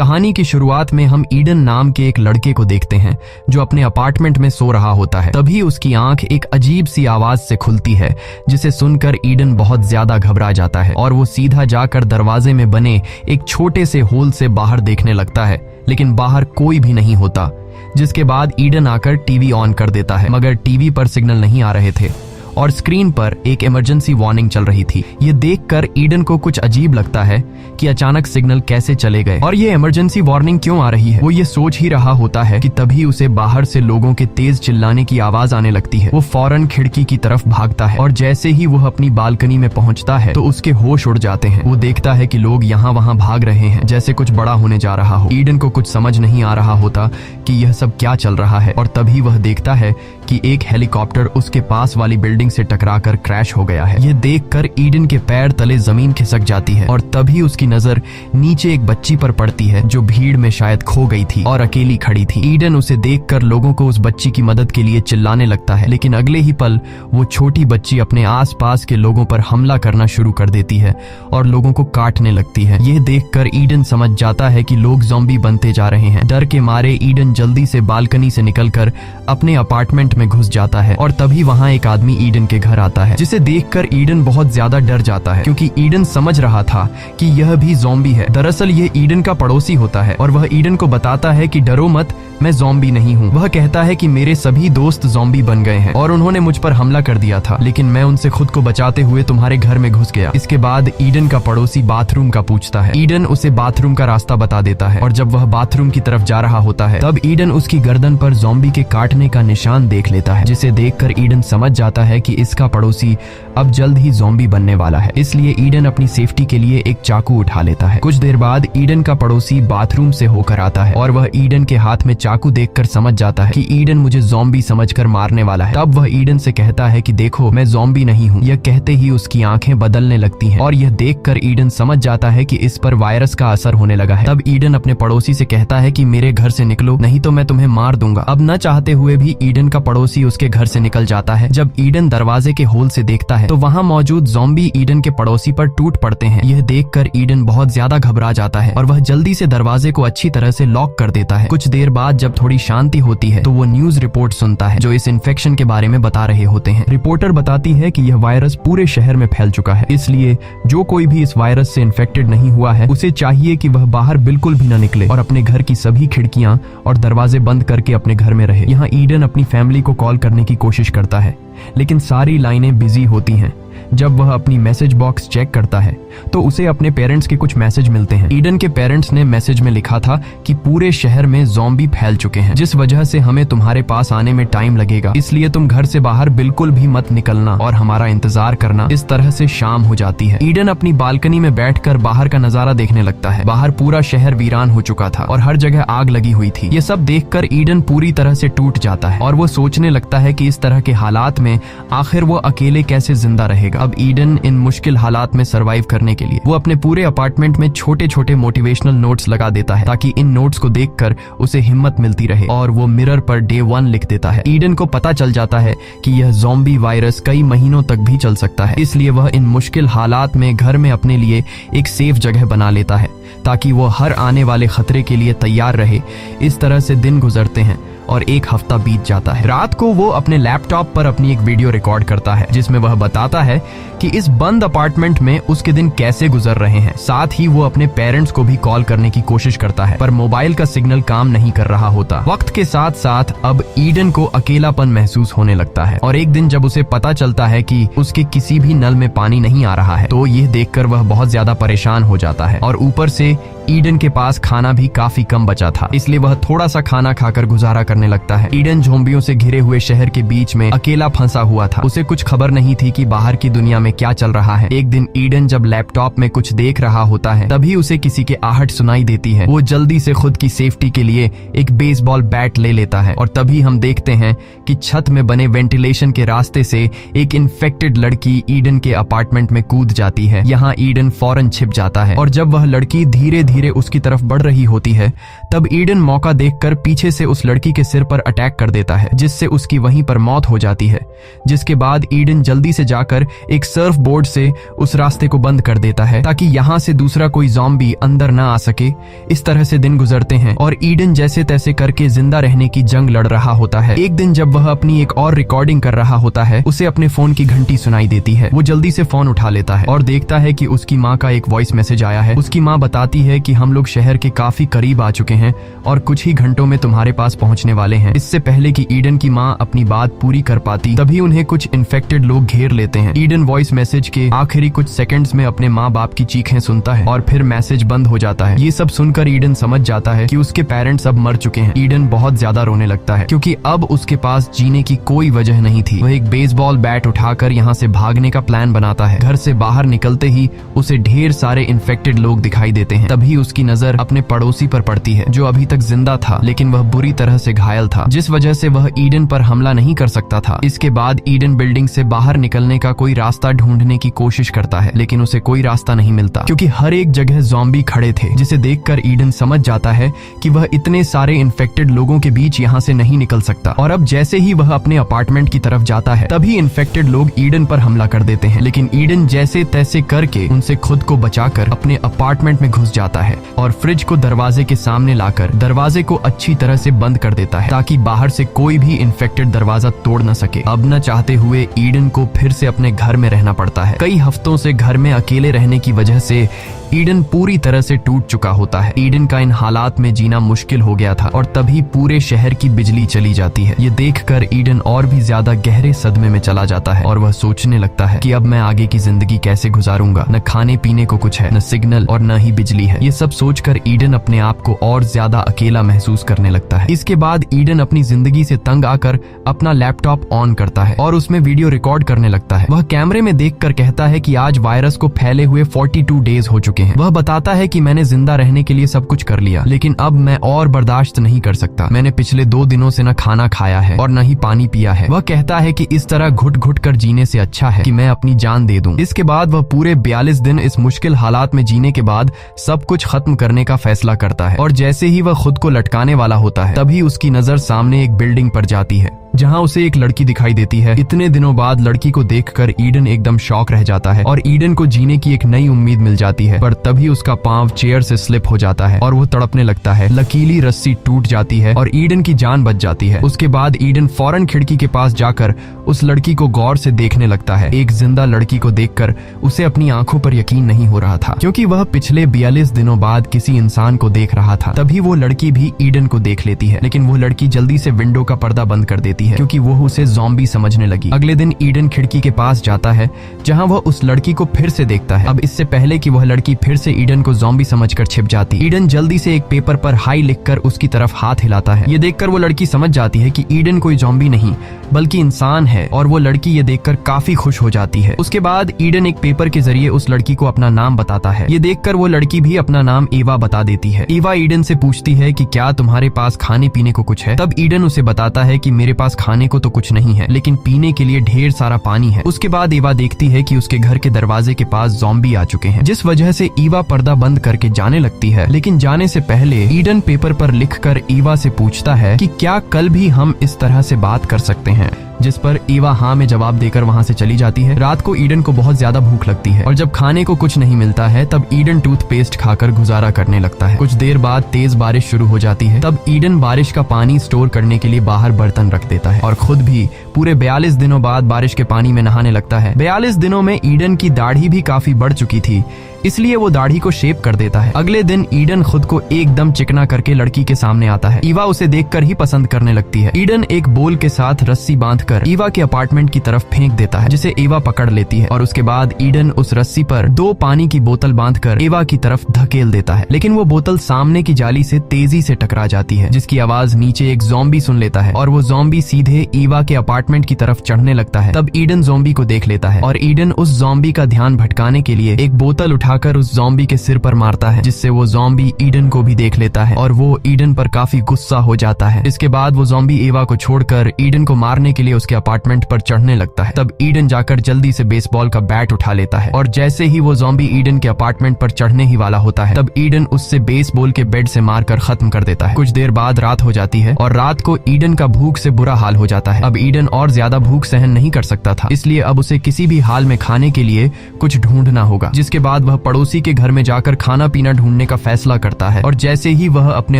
कहानी की शुरुआत में हम ईडन नाम के एक लड़के को देखते हैं जो अपने अपार्टमेंट में सो रहा होता है। तभी उसकी आंख एक अजीब सी आवाज से खुलती है, जिसे सुनकर ईडन बहुत ज्यादा घबरा जाता है और वो सीधा जाकर दरवाजे में बने एक छोटे से होल से बाहर देखने लगता है, लेकिन बाहर कोई भी नहीं होता। जिसके बाद ईडन आकर टीवी ऑन कर देता है, मगर टीवी पर सिग्नल नहीं आ रहे थे और स्क्रीन पर एक इमरजेंसी वार्निंग चल रही थी। ये देखकर ईडन को कुछ अजीब लगता है कि अचानक सिग्नल कैसे चले गए और ये इमरजेंसी वार्निंग क्यों आ रही है। वो ये सोच ही रहा होता है कि तभी उसे बाहर से लोगों के तेज चिल्लाने की आवाज आने लगती है। वो फौरन खिड़की की तरफ भागता है और जैसे ही वो अपनी बालकनी में पहुंचता है तो उसके होश उड़ जाते हैं। वो देखता है कि लोग यहाँ वहाँ भाग रहे हैं, जैसे कुछ बड़ा होने जा रहा हो। ईडन को कुछ समझ नहीं आ रहा होता कि यह सब क्या चल रहा है और तभी वह देखता है कि एक हेलीकॉप्टर उसके पास वाली बिल्डिंग से टकराकर क्रैश हो गया है। ये देखकर ईडन के पैर तले जमीन खिसक जाती है और तभी उसकी नजर नीचे एक बच्ची पर पड़ती है जो भीड़ में शायद खो गई थी और अकेली खड़ी थी। ईडन उसे देखकर लोगों को उस बच्ची की मदद के लिए चिल्लाने लगता है, लेकिन अगले ही पल वो छोटी बच्ची अपने आसपास के लोगों पर हमला करना शुरू कर देती है और लोगों को काटने लगती है। यह देखकर ईडन समझ जाता है कि लोग ज़ॉम्बी बनते जा रहे हैं। डर के मारे ईडन जल्दी से बालकनी से निकलकर अपने अपार्टमेंट में घुस जाता है और तभी वहाँ एक आदमी ईडन के घर आता है, जिसे देखकर ईडन बहुत ज्यादा डर जाता है क्योंकि ईडन समझ रहा था कि यह भी ज़ॉम्बी है। दरअसल यह ईडन का पड़ोसी होता है और वह ईडन को बताता है कि डरो मत, मैं ज़ॉम्बी नहीं हूँ। वह कहता है कि मेरे सभी दोस्त ज़ॉम्बी बन गए हैं और उन्होंने मुझ पर हमला कर दिया था, लेकिन मैं उनसे खुद को बचाते हुए तुम्हारे घर में घुस गया। इसके बाद ईडन का पड़ोसी बाथरूम का पूछता है। ईडन उसे बाथरूम का रास्ता बता देता है और जब वह बाथरूम की तरफ जा रहा होता है तब ईडन उसकी गर्दन पर ज़ॉम्बी के काटने का निशान देख लेता है, जिसे देखकर ईडन समझ जाता है कि इसका पड़ोसी अब जल्द ही ज़ॉम्बी बनने वाला है। इसलिए ईडन अपनी सेफ्टी के लिए एक चाकू उठा लेता है। कुछ देर बाद ईडन का पड़ोसी बाथरूम से होकर आता है और वह ईडन के हाथ में चाकू देखकर समझ जाता है कि ईडन मुझे ज़ॉम्बी समझकर मारने वाला है। तब वह ईडन से कहता है कि देखो, मैं ज़ॉम्बी नहीं हूँ। यह कहते ही उसकी आंखें बदलने लगती हैं और यह देखकर ईडन समझ जाता है कि इस पर वायरस का असर होने लगा है। तब ईडन अपने पड़ोसी से कहता है कि मेरे घर से निकलो, नहीं तो मैं तुम्हें मार दूंगा। अब न चाहते हुए भी ईडन का पड़ोसी उसके घर से निकल जाता है। जब ईडन दरवाजे के होल से देखता है तो वहाँ मौजूद ज़ॉम्बी ईडन के पड़ोसी पर टूट पड़ते हैं। यह देखकर ईडन बहुत ज्यादा घबरा जाता है और वह जल्दी से दरवाजे को अच्छी तरह से लॉक कर देता है। कुछ देर बाद जब थोड़ी शांति होती है तो वो न्यूज रिपोर्ट सुनता है जो इस इन्फेक्शन के बारे में बता रहे होते हैं। रिपोर्टर बताती है कि यह वायरस पूरे शहर में फैल चुका है, इसलिए जो कोई भी इस वायरस से इन्फेक्टेड नहीं हुआ है उसे चाहिए कि वह बाहर बिल्कुल भी न निकले और अपने घर की सभी खिड़कियां और दरवाजे बंद करके अपने घर में रहे। यहाँ ईडन अपनी फैमिली को कॉल करने की कोशिश करता है, लेकिन सारी लाइनें बिजी होती हैं। जब वह अपनी मैसेज बॉक्स चेक करता है तो उसे अपने पेरेंट्स के कुछ मैसेज मिलते हैं। ईडन के पेरेंट्स ने मैसेज में लिखा था कि पूरे शहर में ज़ॉम्बी फैल चुके हैं, जिस वजह से हमें तुम्हारे पास आने में टाइम लगेगा, इसलिए तुम घर से बाहर बिल्कुल भी मत निकलना और हमारा इंतजार करना। इस तरह से शाम हो जाती है। ईडन अपनी बालकनी में बैठकर बाहर का नजारा देखने लगता है। बाहर पूरा शहर वीरान हो चुका था और हर जगह आग लगी हुई थी। ये सब देखकर ईडन पूरी तरह से टूट जाता है और वो सोचने लगता है कि इस तरह के हालात में आखिर वो अकेले कैसे जिंदा रहेगा। अब ईडन इन मुश्किल हालात में सरवाइव करने के लिए वो अपने पूरे अपार्टमेंट में छोटे छोटे मोटिवेशनल नोट्स लगा देता है, ताकि इन नोट्स को देखकर उसे हिम्मत मिलती रहे, और वो मिरर पर डे 1 लिख देता है। ईडन को पता चल जाता है कि यह ज़ॉम्बी वायरस कई महीनों तक भी चल सकता है, इसलिए वह इन मुश्किल हालात में घर में अपने लिए एक सेफ जगह बना लेता है ताकि वो हर आने वाले खतरे के लिए तैयार रहे। इस तरह से दिन गुजरते हैं और एक हफ्ता बीत जाता है। रात को वो अपने लैपटॉप पर अपनी एक वीडियो रिकॉर्ड करता है जिसमें वह बताता है कि इस बंद अपार्टमेंट में उसके दिन कैसे गुजर रहे हैं। साथ ही वो अपने पेरेंट्स को भी कॉल करने की कोशिश करता है, पर मोबाइल का सिग्नल काम नहीं कर रहा होता। वक्त के साथ साथ अब ईडन को अकेलापन महसूस होने लगता है और एक दिन जब उसे पता चलता है कि उसके किसी भी नल में पानी नहीं आ रहा है तो यह देखकर वह बहुत ज्यादा परेशान हो जाता है और ऊपर से ईडन के पास खाना भी काफी कम बचा था, इसलिए वह थोड़ा सा खाना खाकर गुजारा करने लगता है। ईडन ज़ॉम्बियों से घिरे हुए शहर के बीच में अकेला फंसा हुआ था। उसे कुछ खबर नहीं थी कि बाहर की दुनिया में क्या चल रहा है। एक दिन ईडन जब लैपटॉप में कुछ देख रहा होता है तभी उसे किसी के आहट सुनाई देती है। वो जल्दी से खुद की सेफ्टी के लिए एक बेसबॉल बैट ले लेता है और तभी हम देखते हैं कि छत में बने वेंटिलेशन के रास्ते से एक इन्फेक्टेड लड़की ईडन के अपार्टमेंट में कूद जाती है। यहाँ ईडन फौरन छिप जाता है और जब वह लड़की धीरे धीरे धीरे उसकी तरफ बढ़ रही होती है, तब ईडन मौका देखकर पीछे से उस लड़की के सिर पर अटैक कर देता है, जिससे उसकी वहीं पर मौत हो जाती है। जिसके बाद ईडन जल्दी से जाकर एक सर्फ बोर्ड से उस रास्ते को बंद कर देता है ताकि यहाँ से दूसरा कोई ज़ॉम्बी अंदर ना आ सके। इस तरह से दिन गुजरते हैं और ईडन जैसे तैसे करके जिंदा रहने की जंग लड़ रहा होता है। एक दिन जब वह अपनी एक और रिकॉर्डिंग कर रहा होता है, उसे अपने फोन की घंटी सुनाई देती है। वो जल्दी से फोन उठा लेता है और देखता है कि उसकी माँ का एक वॉइस मैसेज आया है। उसकी माँ बताती है कि हम लोग शहर के काफी करीब आ चुके हैं और कुछ ही घंटों में तुम्हारे पास पहुंचने वाले हैं। इससे पहले कि ईडन की माँ अपनी बात पूरी कर पाती, तभी उन्हें कुछ इन्फेक्टेड लोग घेर लेते हैं। ईडन वॉइस मैसेज के आखिरी कुछ सेकंड्स में अपने माँ बाप की चीखें सुनता है और फिर मैसेज बंद हो जाता है। ये सब सुनकर ईडन समझ जाता है कि उसके पेरेंट्स अब मर चुके हैं। ईडन बहुत ज्यादा रोने लगता है क्योंकि अब उसके पास जीने की कोई वजह नहीं थी। वह एक बेसबॉल बैट उठाकर यहाँ से भागने का प्लान बनाता है। घर से बाहर निकलते ही उसे ढेर सारे इन्फेक्टेड लोग दिखाई देते हैं। तभी उसकी नजर अपने पड़ोसी पर पड़ती है जो अभी तक जिंदा था, लेकिन वह बुरी तरह से घायल था, जिस वजह से वह ईडन पर हमला नहीं कर सकता था। इसके बाद ईडन बिल्डिंग से बाहर निकलने का कोई रास्ता ढूंढने की कोशिश करता है, लेकिन उसे कोई रास्ता नहीं मिलता क्योंकि हर एक जगह ज़ॉम्बी खड़े थे, जिसे देखकर ईडन समझ जाता है कि वह इतने सारे इन्फेक्टेड लोगों के बीच यहाँ से नहीं निकल सकता। और अब जैसे ही वह अपने अपार्टमेंट की तरफ जाता है, तभी इन्फेक्टेड लोग ईडन पर हमला कर देते हैं, लेकिन ईडन जैसे तैसे करके उनसे खुद को बचाकर अपने अपार्टमेंट में घुस जाता है और फ्रिज को दरवाजे के सामने लाकर दरवाजे को अच्छी तरह से बंद कर देता है ताकि बाहर से कोई भी इन्फेक्टेड दरवाजा तोड़ न सके। अब न चाहते हुए ईडन को फिर से अपने घर में रहना पड़ता है। कई हफ्तों से घर में अकेले रहने की वजह से ईडन पूरी तरह से टूट चुका होता है। ईडन का इन हालात में जीना मुश्किल हो गया था और तभी पूरे शहर की बिजली चली जाती है। ये देखकर ईडन और भी ज्यादा गहरे सदमे में चला जाता है और वह सोचने लगता है कि अब मैं आगे की जिंदगी कैसे गुजारूंगा। न खाने पीने को कुछ है, न सिग्नल और न ही बिजली है। ये सब सोचकर ईडन अपने आप को और ज्यादा अकेला महसूस करने लगता है। इसके बाद ईडन अपनी जिंदगी से तंग आकर अपना लैपटॉप ऑन करता है और उसमें वीडियो रिकॉर्ड करने लगता है। वह कैमरे में देखकर कहता है कि आज वायरस को फैले हुए 42 डेज हो चुके हैं। वह बताता है कि मैंने जिंदा रहने के लिए सब कुछ कर लिया, लेकिन अब मैं और बर्दाश्त नहीं कर सकता। मैंने पिछले 2 दिनों से न खाना खाया है और न ही पानी पिया है। वह कहता है कि इस तरह घुट घुट कर जीने से अच्छा है कि मैं अपनी जान दे दूं। इसके बाद वह पूरे 42 दिन इस मुश्किल हालात में जीने के बाद सब कुछ खत्म करने का फैसला करता है और जैसे ही वह खुद को लटकाने वाला होता है, तभी उसकी नजर सामने एक बिल्डिंग पर जाती है जहां उसे एक लड़की दिखाई देती है। इतने दिनों बाद लड़की को देखकर ईडन एकदम शॉक रह जाता है और ईडन को जीने की एक नई उम्मीद मिल जाती है, पर तभी उसका पांव चेयर से स्लिप हो जाता है और वो तड़पने लगता है। लकीली रस्सी टूट जाती है और ईडन की जान बच जाती है। उसके बाद ईडन फौरन खिड़की के पास जाकर उस लड़की को गौर से देखने लगता है। एक जिंदा लड़की को देखकर उसे अपनी आंखों पर यकीन नहीं हो रहा था, क्योंकि वह पिछले 42 दिनों बाद किसी इंसान को देख रहा था। तभी वो लड़की भी ईडन को देख लेती है, लेकिन वो लड़की जल्दी से विंडो का पर्दा बंद कर देती है क्योंकि वो उसे ज़ॉम्बी समझने लगी। अगले दिन ईडन खिड़की के पास जाता है जहां वह उस लड़की को फिर से देखता है। अब इससे पहले कि वह लड़की फिर से ईडन को ज़ॉम्बी समझकर छिप जाती, ईडन जल्दी से एक पेपर पर हाई लिखकर उसकी तरफ हाथ हिलाता है। ये देखकर वो लड़की समझ जाती है कि ईडन कोई ज़ॉम्बी नहीं बल्कि इंसान है और वो लड़की ये देखकर काफी खुश हो जाती है। उसके बाद ईडन एक पेपर के जरिए उस लड़की को अपना नाम बताता है। ये देखकर वो लड़की भी अपना नाम एवा बता देती है। एवा ईडन से पूछती है कि क्या तुम्हारे पास खाने पीने को कुछ है। तब ईडन उसे बताता है कि मेरे पास खाने को तो कुछ नहीं है, लेकिन पीने के लिए ढेर सारा पानी है। उसके बाद एवा देखती है कि उसके घर के दरवाजे के पास ज़ॉम्बी आ चुके हैं, जिस वजह से एवा पर्दा बंद करके जाने लगती है। लेकिन जाने से पहले ईडन पेपर पर लिखकर एवा से पूछता है कि क्या कल भी हम इस तरह से बात कर सकते हैं, जिस पर एवा हाँ में जवाब देकर वहाँ से चली जाती है। रात को ईडन को बहुत ज्यादा भूख लगती है और जब खाने को कुछ नहीं मिलता है तब ईडन टूथपेस्ट खाकर गुजारा करने लगता है। कुछ देर बाद तेज बारिश शुरू हो जाती है। तब ईडन बारिश का पानी स्टोर करने के लिए बाहर बर्तन रख देता है और खुद भी पूरे 42 दिनों बाद बारिश के पानी में नहाने लगता है। 42 दिनों में ईडन की दाढ़ी भी काफी बढ़ चुकी थी, इसलिए वो दाढ़ी को शेप कर देता है। अगले दिन ईडन खुद को एकदम चिकना करके लड़की के सामने आता है। ईवा उसे देखकर ही पसंद करने लगती है। ईडन एक बोल के साथ रस्सी बांधकर ईवा के अपार्टमेंट की तरफ फेंक देता है, जिसे ईवा पकड़ लेती है और उसके बाद ईडन उस रस्सी पर 2 पानी की बोतल बांधकर ईवा की तरफ धकेल देता है, लेकिन वो बोतल सामने की जाली से तेजी से टकरा जाती है, जिसकी आवाज नीचे एक ज़ॉम्बी सुन लेता है और वो ज़ॉम्बी सीधे ईवा के अपार्टमेंट अपार्टमेंट की तरफ चढ़ने लगता है, तब ईडन ज़ॉम्बी को देख लेता है और ईडन उस ज़ॉम्बी का ध्यान भटकाने के लिए एक बोतल उठाकर उस ज़ॉम्बी के सिर पर मारता है, जिससे वो ज़ॉम्बी ईडन को भी देख लेता है और वो ईडन पर काफी गुस्सा हो जाता है। इसके बाद वो ज़ॉम्बी एवा को छोड़कर ईडन को मारने के लिए उसके अपार्टमेंट पर चढ़ने लगता है। तब ईडन जाकर जल्दी से बेसबॉल का बैट उठा लेता है और जैसे ही वो ज़ॉम्बी ईडन के अपार्टमेंट पर चढ़ने ही वाला होता है, तब ईडन उससे बेसबॉल के बेट से मारकर खत्म कर देता है। कुछ देर बाद रात हो जाती है और रात को ईडन का भूख से बुरा हाल हो जाता है। अब ईडन और ज्यादा भूख सहन नहीं कर सकता था, इसलिए अब उसे किसी भी हाल में खाने के लिए कुछ ढूंढना होगा। जिसके बाद वह पड़ोसी के घर में जाकर खाना पीना ढूंढने का फैसला करता है और जैसे ही वह अपने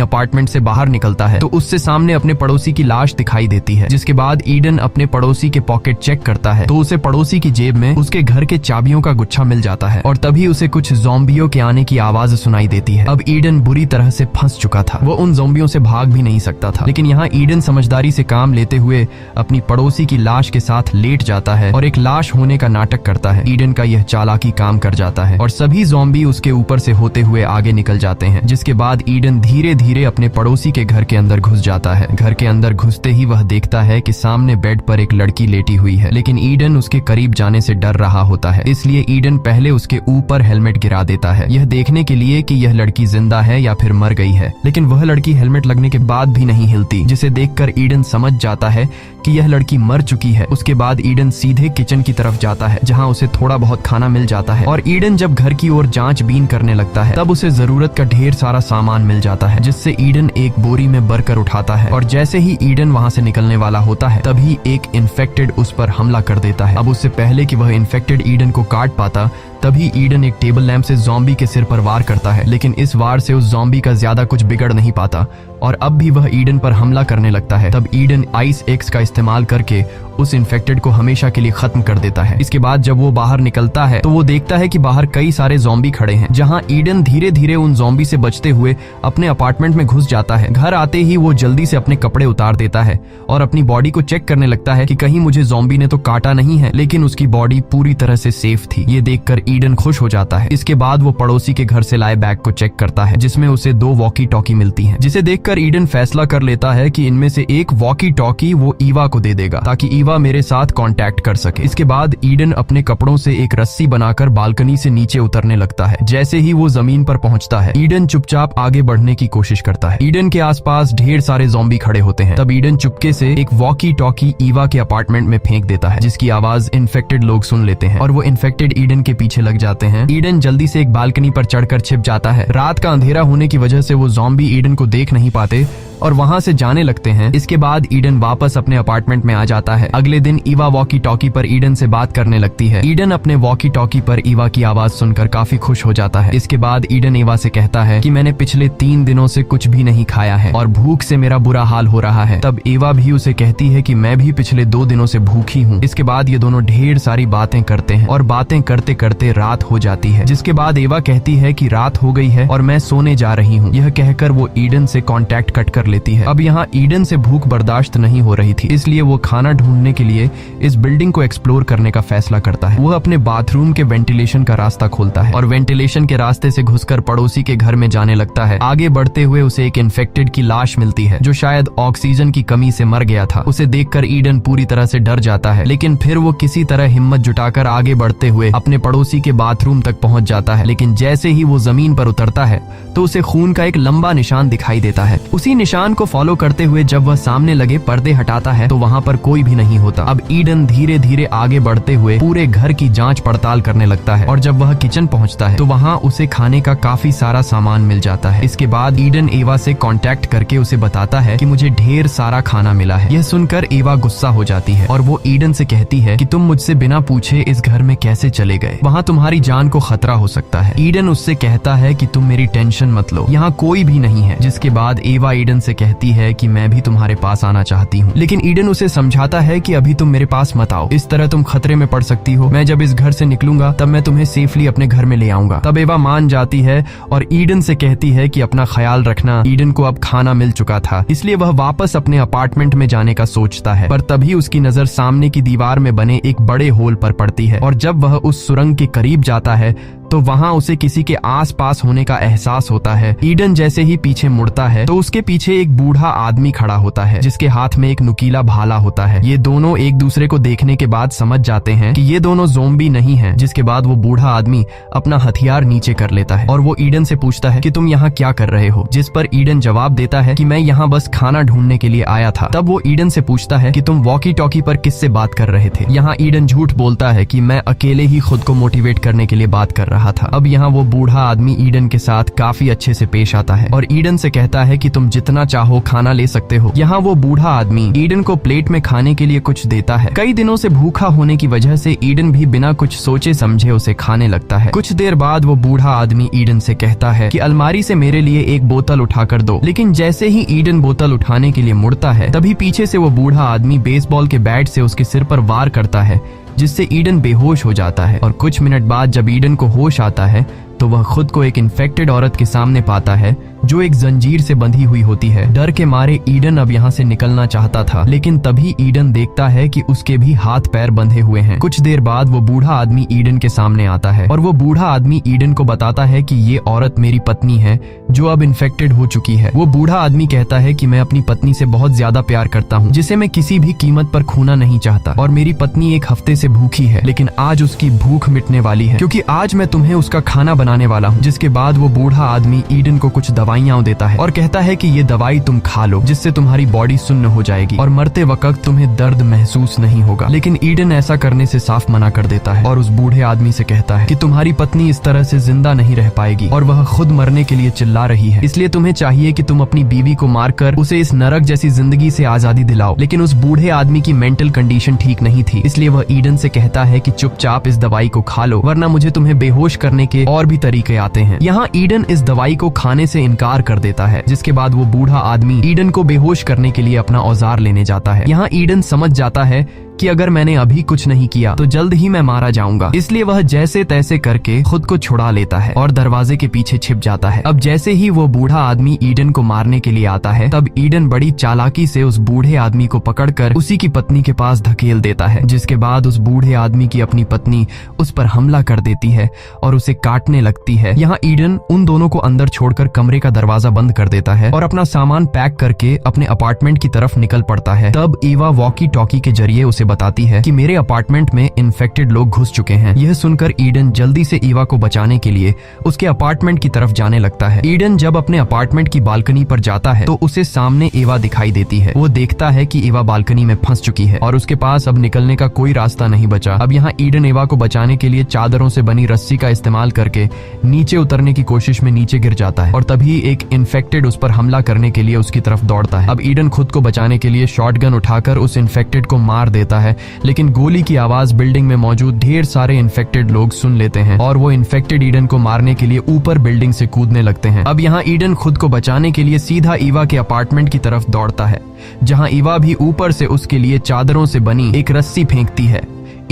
अपार्टमेंट से बाहर निकलता है तो उससे सामने अपने पड़ोसी की लाश दिखाई देती है। जिसके बाद ईडन अपने पड़ोसी के पॉकेट चेक करता है तो उसे पड़ोसी की जेब में उसके घर के चाबियों का गुच्छा मिल जाता है और तभी उसे कुछ ज़ॉम्बियों के आने की आवाज सुनाई देती है। अब ईडन बुरी तरह से फंस चुका था, वो उन ज़ॉम्बियों से भाग भी नहीं सकता था। लेकिन यहाँ ईडन समझदारी से काम लेते हुए अपनी पड़ोसी की लाश के साथ लेट जाता है और एक लाश होने का नाटक करता है। ईडन का यह चालाकी काम कर जाता है और सभी ज़ॉम्बी उसके ऊपर से होते हुए आगे निकल जाते हैं। जिसके बाद ईडन धीरे धीरे अपने पड़ोसी के घर के अंदर घुस जाता है। घर के अंदर घुसते ही वह देखता है कि सामने बेड पर एक लड़की लेटी हुई है, लेकिन ईडन उसके करीब जाने से डर रहा होता है, इसलिए ईडन पहले उसके ऊपर हेलमेट गिरा देता है, यह देखने के लिए कि यह लड़की जिंदा है या फिर मर गई है। लेकिन वह लड़की हेलमेट लगने के बाद भी नहीं हिलती, जिसे देखकर ईडन समझ जाता है कि यह लड़की मर चुकी है। उसके बाद ईडन सीधे किचन की तरफ जाता है, जहां उसे थोड़ा बहुत खाना मिल जाता है और ईडन जब घर की ओर जांचबीन करने लगता है तब उसे जरूरत का ढेर सारा सामान मिल जाता है, जिससे ईडन एक बोरी में भरकर उठाता है और जैसे ही ईडन वहां से निकलने वाला होता है तभी एक इन्फेक्टेड उस पर हमला कर देता है। अब उससे पहले कि वह इन्फेक्टेड ईडन को काट पाता तभी ईडन एक टेबल लैंप से ज़ॉम्बी के सिर पर वार करता है, लेकिन इस वार से उस ज़ॉम्बी का ज्यादा कुछ बिगड़ नहीं पाता और अब भी वह ईडन पर हमला करने लगता है। तब ईडन आइस एक्स का इस्तेमाल करके उस इन्फेक्टेड को हमेशा के लिए खत्म कर देता है। इसके बाद जब वो बाहर निकलता है तो वो देखता है कि बाहर कई सारे ज़ॉम्बी खड़े हैं, जहां ईडन धीरे धीरे उन ज़ॉम्बी से बचते हुए अपने अपार्टमेंट में घुस जाता है। घर आते ही वो जल्दी से अपने कपड़े उतार देता है और अपनी बॉडी को चेक करने लगता है कि कहीं मुझे ज़ॉम्बी ने तो काटा नहीं है, लेकिन उसकी बॉडी पूरी तरह से सेफ थी। ये देखकर ईडन खुश हो जाता है। इसके बाद वो पड़ोसी के घर से लाए बैग को चेक करता है, जिसमें उसे 2 वॉकी टॉकी मिलती हैं, जिसे देखकर ईडन फैसला कर लेता है कि इनमें से एक वॉकी टॉकी वो ईवा को दे देगा ताकि ईवा मेरे साथ कांटेक्ट कर सके। इसके बाद ईडन अपने कपड़ों से एक रस्सी बनाकर बालकनी से नीचे उतरने लगता है। जैसे ही वो जमीन पर पहुंचता है ईडन चुपचाप आगे बढ़ने की कोशिश करता है। ईडन के आसपास ढेर सारे ज़ॉम्बी खड़े होते हैं। तब ईडन चुपके से एक वॉकी टॉकी ईवा के अपार्टमेंट में फेंक देता है, जिसकी आवाज इन्फेक्टेड लोग सुन लेते हैं और वो इन्फेक्टेड ईडन के पीछे लग जाते हैं। ईडन जल्दी से एक बालकनी पर चढ़कर छिप जाता है। रात का अंधेरा होने की वजह से वो ज़ॉम्बी ईडन को देख नहीं पाते और वहां से जाने लगते हैं। इसके बाद ईडन वापस अपने अपार्टमेंट में आ जाता है। अगले दिन ईवा वॉकी टॉकी पर ईडन से बात करने लगती है। ईडन अपने वॉकी टॉकी पर ईवा की आवाज सुनकर काफी खुश हो जाता है। इसके बाद ईडन ईवा से कहता है कि मैंने पिछले 3 दिनों से कुछ भी नहीं खाया है और भूख से मेरा बुरा हाल हो रहा है। तब ईवा भी उसे कहती है कि मैं भी पिछले 2 दिनों से भूखी हूँ। इसके बाद ये दोनों ढेर सारी बातें करते हैं और बातें करते करते रात हो जाती है। जिसके बाद ईवा कहती है कि रात हो गई है और मैं सोने जा रही हूँ। यह कहकर वो ईडन से कॉन्टैक्ट कट कर लेती है। अब यहाँ ईडन से भूख बर्दाश्त नहीं हो रही थी, इसलिए वो खाना ढूंढने के लिए इस बिल्डिंग को एक्सप्लोर करने का फैसला करता है। वह अपने बाथरूम के वेंटिलेशन का रास्ता खोलता है और वेंटिलेशन के रास्ते से घुसकर पड़ोसी के घर में जाने लगता है। आगे बढ़ते हुए उसे एक इन्फेक्टेड की लाश मिलती है, जो शायद ऑक्सीजन की कमी से मर गया था। उसे देखकर ईडन पूरी तरह से डर जाता है, लेकिन फिर वो किसी तरह हिम्मत जुटाकर आगे बढ़ते हुए अपने पड़ोसी के बाथरूम तक पहुंच जाता है। लेकिन जैसे ही वो जमीन पर उतरता है तो उसे खून का एक लंबा निशान दिखाई देता है। उसी निशान को फॉलो करते हुए जब वह सामने लगे पर्दे हटाता है तो वहाँ पर कोई भी नहीं होता। अब ईडन धीरे धीरे आगे बढ़ते हुए पूरे घर की जांच पड़ताल करने लगता है और जब वह किचन पहुँचता है तो वहाँ उसे खाने का काफी सारा सामान मिल जाता है। इसके बाद ईडन एवा से कांटेक्ट करके उसे बताता है कि मुझे ढेर सारा खाना मिला है। यह सुनकर एवा गुस्सा हो जाती है और वो ईडन से कहती है कि तुम मुझसे बिना पूछे इस घर में कैसे चले गए, वहाँ तुम्हारी जान को खतरा हो सकता है। ईडन उससे कहता है कि तुम मेरी टेंशन मत लो, यहाँ कोई भी नहीं है। जिसके बाद एवा ईडन से कहती है कि मैं भी तुम्हारे पास आना चाहती हूँ, लेकिन ईडन उसे समझाता है कि अभी तुम मेरे पास मत आओ, इस तरह तुम खतरे में पड़ सकती हो। मैं जब इस घर से निकलूंगा तब मैं तुम्हें सेफली अपने घर में ले आऊंगा। तब एवा मान जाती है और ईडन से कहती है कि अपना ख्याल रखना। ईडन को अब खाना मिल चुका था, इसलिए वह वापस अपने अपार्टमेंट में जाने का सोचता है, पर तभी उसकी नजर सामने की दीवार में बने एक बड़े होल पर पड़ती है और जब वह उस सुरंग के करीब जाता है तो वहाँ उसे किसी के आसपास होने का एहसास होता है। ईडन जैसे ही पीछे मुड़ता है तो उसके पीछे एक बूढ़ा आदमी खड़ा होता है जिसके हाथ में एक नुकीला भाला होता है। ये दोनों एक दूसरे को देखने के बाद समझ जाते हैं कि ये दोनों ज़ॉम्बी नहीं हैं। जिसके बाद वो बूढ़ा आदमी अपना हथियार नीचे कर लेता है और वो ईडन से पूछता है कि तुम यहाँ क्या कर रहे हो, जिस पर ईडन जवाब देता है कि मैं यहाँ बस खाना ढूंढने के लिए आया था। तब वो ईडन से पूछता है कि तुम वॉकी टॉकी पर किससे बात कर रहे थे। यहाँ ईडन झूठ बोलता है कि मैं अकेले ही खुद को मोटिवेट करने के लिए बात कर रहा था। अब यहाँ वो बूढ़ा आदमी ईडन के साथ काफी अच्छे से पेश आता है और ईडन से कहता है कि तुम जितना चाहो खाना ले सकते हो। यहाँ वो बूढ़ा आदमी ईडन को प्लेट में खाने के लिए कुछ देता है। कई दिनों से भूखा होने की वजह से ईडन भी बिना कुछ सोचे समझे उसे खाने लगता है। कुछ देर बाद वो बूढ़ा आदमी ईडन से कहता है कि अलमारी से मेरे लिए एक बोतल उठाकर दो। लेकिन जैसे ही ईडन बोतल उठाने के लिए मुड़ता है तभी पीछे से वो बूढ़ा आदमी बेसबॉल के बैट से उसके सिर पर वार करता है, जिससे ईडन बेहोश हो जाता है। और कुछ मिनट बाद जब ईडन को होश आता है तो वह खुद को एक इन्फेक्टेड औरत के सामने पाता है जो एक जंजीर से बंधी हुई होती है। डर के मारे ईडन अब यहाँ से निकलना चाहता था, लेकिन तभी ईडन देखता है कि उसके भी हाथ पैर बंधे हुए हैं। कुछ देर बाद वो बूढ़ा आदमी ईडन के सामने आता है और वो बूढ़ा आदमी ईडन को बताता है कि ये औरत मेरी पत्नी है जो अब इन्फेक्टेड हो चुकी है। वो बूढ़ा आदमी कहता है कि मैं अपनी पत्नी से बहुत ज्यादा प्यार करता हूँ, जिसे मैं किसी भी कीमत पर खोना नहीं चाहता, और मेरी पत्नी एक हफ्ते से भूखी है, लेकिन आज उसकी भूख मिटने वाली है क्योंकि आज मैं तुम्हें उसका खाना बनाने वाला हूँ। जिसके बाद वो बूढ़ा आदमी ईडन को कुछ दवाइयाँ देता है और कहता है कि ये दवाई तुम खा लो, जिससे तुम्हारी बॉडी सुन्न हो जाएगी और मरते वक्त तुम्हें दर्द महसूस नहीं होगा। लेकिन ईडन ऐसा करने से साफ मना कर देता है और उस बूढ़े आदमी से कहता है कि तुम्हारी पत्नी इस तरह से जिंदा नहीं रह पाएगी और वह खुद मरने के लिए चिल्ला रही है, इसलिए तुम्हें चाहिए कि तुम अपनी बीवी को मारकर उसे इस नरक जैसी जिंदगी से आजादी दिलाओ। लेकिन उस बूढ़े आदमी की मेंटल कंडीशन ठीक नहीं थी, इसलिए वह ईडन से कहता है कि चुपचाप इस दवाई को खा लो, वरना मुझे तुम्हें बेहोश करने के और भी तरीके आते हैं। यहाँ ईडन इस दवाई को खाने से इनकार कर देता है, जिसके बाद वो बूढ़ा आदमी ईडन को बेहोश करने के लिए अपना औजार लेने जाता है। यहाँ ईडन समझ जाता है कि अगर मैंने अभी कुछ नहीं किया तो जल्द ही मैं मारा जाऊंगा, इसलिए वह जैसे तैसे करके खुद को छुड़ा लेता है और दरवाजे के पीछे छिप जाता है। अब जैसे ही वो बूढ़ा आदमी ईडन को मारने के लिए आता है तब ईडन बड़ी चालाकी से उस बूढ़े आदमी को पकड़कर उसी की पत्नी के पास धकेल देता है, जिसके बाद उस बूढ़े आदमी की अपनी पत्नी उस पर हमला कर देती है और उसे काटने लगती है। यहाँ ईडन उन दोनों को अंदर छोड़कर कमरे का दरवाजा बंद कर देता है और अपना सामान पैक करके अपने अपार्टमेंट की तरफ निकल पड़ता है। तब ईवा वॉकी टॉकी के जरिए उसे बताती है कि मेरे अपार्टमेंट में इन्फेक्टेड लोग घुस चुके हैं। यह सुनकर ईडन जल्दी से ईवा को बचाने के लिए उसके अपार्टमेंट की तरफ जाने लगता है। ईडन जब अपने अपार्टमेंट की बालकनी पर जाता है तो उसे सामने ईवा दिखाई देती है। वो देखता है कि ईवा बालकनी में फंस चुकी है और उसके पास अब निकलने का कोई रास्ता नहीं बचा। अब यहाँ ईडन ईवा को बचाने के लिए चादरों से बनी रस्सी का इस्तेमाल करके नीचे उतरने की कोशिश में नीचे गिर जाता है और तभी एक इन्फेक्टेड उस पर हमला करने के लिए उसकी तरफ दौड़ता है। अब ईडन खुद को बचाने के लिए शॉटगन उठाकर उस इन्फेक्टेड को मार देता है, लेकिन गोली की आवाज बिल्डिंग में मौजूद ढेर सारे इन्फेक्टेड लोग सुन लेते हैं और वो इन्फेक्टेड ईडन को मारने के लिए ऊपर बिल्डिंग से कूदने लगते हैं। अब यहाँ ईडन खुद को बचाने के लिए सीधा ईवा के अपार्टमेंट की तरफ दौड़ता है, जहाँ ईवा भी ऊपर से उसके लिए चादरों से बनी एक रस्सी फेंकती है।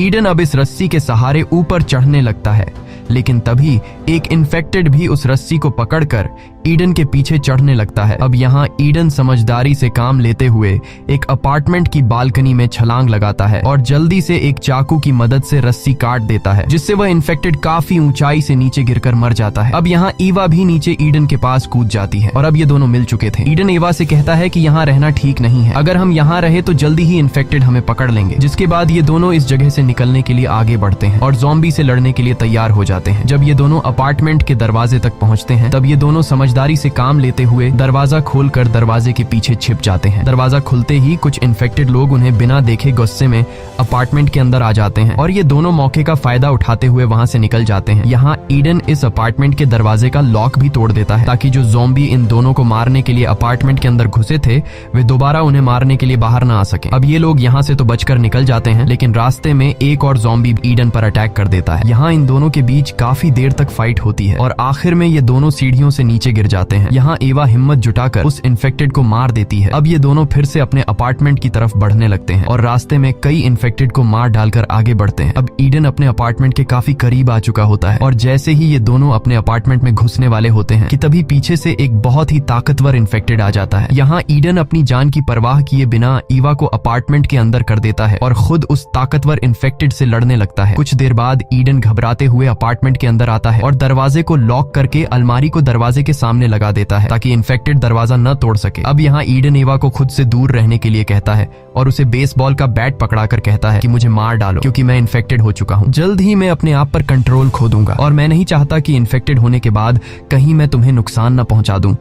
ईडन अब इस रस्सी के सहारे ऊपर चढ़ने लगता है, लेकिन तभी एक इन्फेक्टेड भी उस रस्सी को पकड़कर ईडन के पीछे चढ़ने लगता है। अब यहाँ ईडन समझदारी से काम लेते हुए एक अपार्टमेंट की बालकनी में छलांग लगाता है और जल्दी से एक चाकू की मदद से रस्सी काट देता है, जिससे वह इन्फेक्टेड काफी ऊंचाई से नीचे गिरकर मर जाता है। अब यहाँ ईवा भी नीचे ईडन के पास कूद जाती है और अब ये दोनों मिल चुके थे। ईडन ईवा से कहता है कि यहाँ रहना ठीक नहीं है, अगर हम यहाँ रहे तो जल्दी ही इन्फेक्टेड हमें पकड़ लेंगे। जिसके बाद ये दोनों इस जगह से निकलने के लिए आगे बढ़ते हैं और ज़ॉम्बी से लड़ने के लिए तैयार हो जाते हैं। जब ये दोनों अपार्टमेंट के दरवाजे तक पहुंचते हैं तब ये दोनों समझदारी से काम लेते हुए दरवाजा खोलकर दरवाजे के पीछे छिप जाते हैं। दरवाजा खुलते ही कुछ इन्फेक्टेड लोग उन्हें बिना देखे गुस्से में अपार्टमेंट के अंदर आ जाते हैं और ये दोनों मौके का फायदा उठाते हुए वहां से निकल जाते हैं। यहाँ ईडन इस अपार्टमेंट के दरवाजे का लॉक भी तोड़ देता है ताकि जो ज़ॉम्बी इन दोनों को मारने के लिए अपार्टमेंट के अंदर घुसे थे वे दोबारा उन्हें मारने के लिए बाहर ना आ सके। अब ये लोग यहाँ से तो बचकर निकल जाते हैं, लेकिन रास्ते में एक और ज़ॉम्बी ईडन पर अटैक कर देता है। यहाँ इन दोनों के बीच काफी देर तक फाइट होती है और आखिर में ये दोनों सीढ़ियों से नीचे गिर जाते हैं। यहाँ एवा हिम्मत जुटाकर उस इन्फेक्टेड को मार देती है। अब ये दोनों फिर से अपने अपार्टमेंट की तरफ बढ़ने लगते हैं और रास्ते में कई इन्फेक्टेड को मार डालकर आगे बढ़ते हैं। अब ईडन अपने अपार्टमेंट के काफी करीब आ चुका होता है और जैसे ही ये दोनों अपने अपार्टमेंट में घुसने वाले होते हैं कि तभी पीछे से एक बहुत ही ताकतवर इन्फेक्टेड आ जाता है। यहाँ ईडन अपनी जान की परवाह किए बिना ईवा को अपार्टमेंट के अंदर कर देता है और खुद उस ताकतवर इन्फेक्टेड से लड़ने लगता है। कुछ देर बाद ईडन घबराते हुए अपार्टमेंट के अंदर आता है और दरवाजे को लॉक करके अलमारी को दरवाजे के सामने लगा देता है ताकि इन्फेक्टेड दरवाजा न तोड़ सके। अब यहाँ ईडन एवा को खुद से दूर रहने के लिए कहता है और उसे बेसबॉल का बैट पकड़ाकर कहता है कि मुझे मार डालो क्योंकि मैं इन्फेक्टेड हो चुका हूँ। जल्द ही मैं अपने आप पर कंट्रोल खो दूंगा और मैं नहीं चाहता कि इन्फेक्टेड होने के बाद कहीं मैं तुम्हें नुकसान न पहुंचा दूं,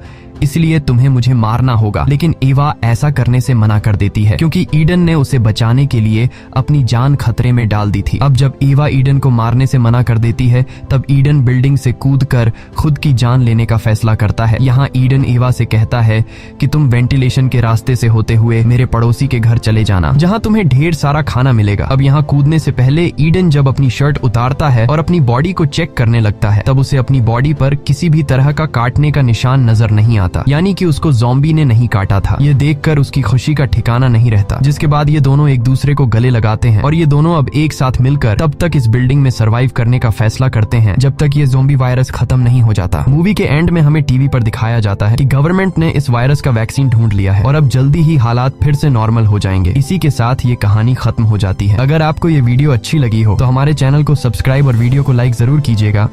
इसलिए तुम्हें मुझे मारना होगा। लेकिन एवा ऐसा करने से मना कर देती है क्योंकि ईडन ने उसे बचाने के लिए अपनी जान खतरे में डाल दी थी। अब जब एवा ईडन को मारने से मना कर देती है तब ईडन बिल्डिंग से कूदकर खुद की जान लेने का फैसला करता है। यहाँ ईडन एवा से कहता है कि तुम वेंटिलेशन के रास्ते से होते हुए मेरे पड़ोसी के घर चले जाना जहाँ तुम्हें ढेर सारा खाना मिलेगा। अब यहाँ कूदने से पहले ईडन जब अपनी शर्ट उतारता है और अपनी बॉडी को चेक करने लगता है तब उसे अपनी बॉडी पर किसी भी तरह का काटने का निशान नजर नहीं आता, यानी कि उसको ज़ॉम्बी ने नहीं काटा था। ये देखकर उसकी खुशी का ठिकाना नहीं रहता। जिसके बाद ये दोनों एक दूसरे को गले लगाते हैं और ये दोनों अब एक साथ मिलकर तब तक इस बिल्डिंग में सरवाइव करने का फैसला करते हैं जब तक ये ज़ॉम्बी वायरस खत्म नहीं हो जाता। मूवी के एंड में हमें टीवी पर दिखाया जाता है कि गवर्नमेंट ने इस वायरस का वैक्सीन ढूंढ लिया है और अब जल्दी ही हालात फिर से नॉर्मल हो जाएंगे। इसी के साथ ये कहानी खत्म हो जाती है। अगर आपको ये वीडियो अच्छी लगी हो तो हमारे चैनल को सब्सक्राइब और वीडियो को लाइक जरूर कीजिएगा।